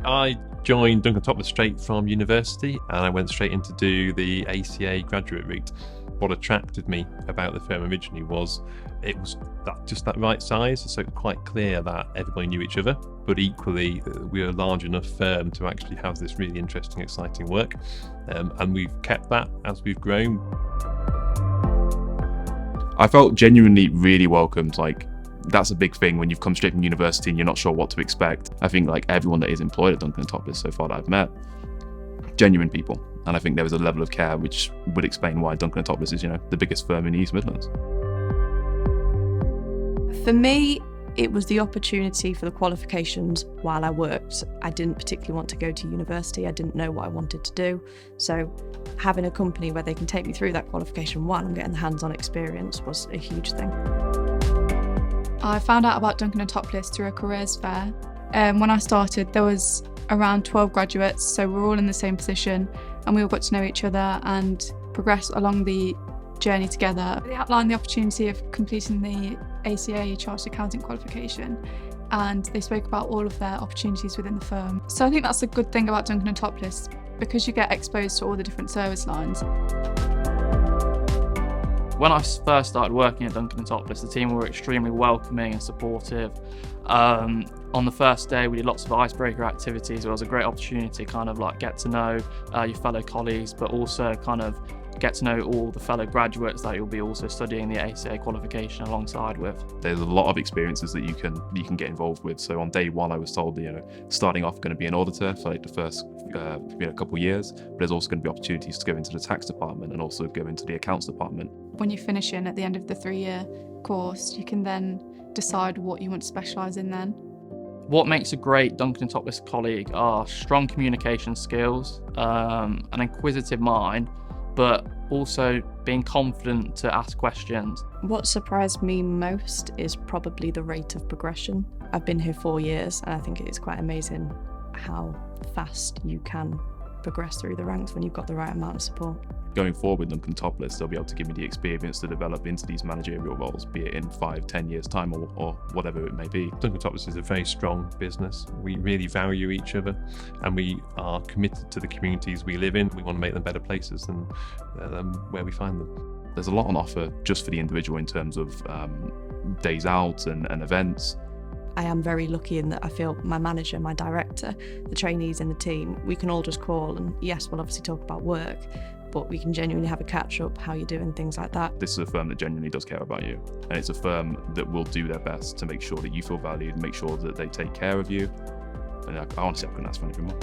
I joined Duncan Toplis straight from university, and I went straight in to do the ACA graduate route. What attracted me about the firm originally was it was just that right size, so quite clear that everybody knew each other, but equally we were a large enough firm to actually have this really interesting, exciting work, and we've kept that as we've grown. I felt genuinely really welcomed. Like, that's a big thing when you've come straight from university and you're not sure what to expect. I think like everyone that is employed at Duncan Toplis so far that I've met, genuine people. And I think there was a level of care which would explain why Duncan Toplis is, the biggest firm in the East Midlands. For me, it was the opportunity for the qualifications while I worked. I didn't particularly want to go to university. I didn't know what I wanted to do. So having a company where they can take me through that qualification while I'm getting the hands-on experience was a huge thing. I found out about Duncan Toplis through a careers fair. When I started, there was around 12 graduates, so we're all in the same position and we all got to know each other and progress along the journey together. They outlined the opportunity of completing the ACA Chartered Accountant qualification, and they spoke about all of their opportunities within the firm. So I think that's a good thing about Duncan Toplis, because you get exposed to all the different service lines. When I first started working at Duncan Toplis, the team were extremely welcoming and supportive. On the first day, we did lots of icebreaker activities. It was a great opportunity to kind of like get to know your fellow colleagues, but also kind of get to know all the fellow graduates that you'll be also studying the ACA qualification alongside with. There's a lot of experiences that you can get involved with. So on day one, I was told, starting off going to be an auditor for like the first couple of years, but there's also going to be opportunities to go into the tax department and also go into the accounts department. When you finish in at the end of the 3-year course, you can then decide what you want to specialise in then. What makes a great Duncan Toplis colleague are strong communication skills, an inquisitive mind, but also being confident to ask questions. What surprised me most is probably the rate of progression. I've been here 4 years and I think it's quite amazing how fast you can progress through the ranks when you've got the right amount of support. Going forward with Duncan Toplis, they'll be able to give me the experience to develop into these managerial roles, be it in 5-10 years time or whatever it may be. Duncan Toplis is a very strong business. We really value each other and we are committed to the communities we live in. We want to make them better places than where we find them. There's a lot on offer just for the individual in terms of days out and events. I am very lucky in that I feel my manager, my director, the trainees in the team, we can all just call and yes, we'll obviously talk about work, but we can genuinely have a catch up, how you're doing, things like that. This is a firm that genuinely does care about you, and it's a firm that will do their best to make sure that you feel valued, make sure that they take care of you, and I honestly couldn't ask for anything more.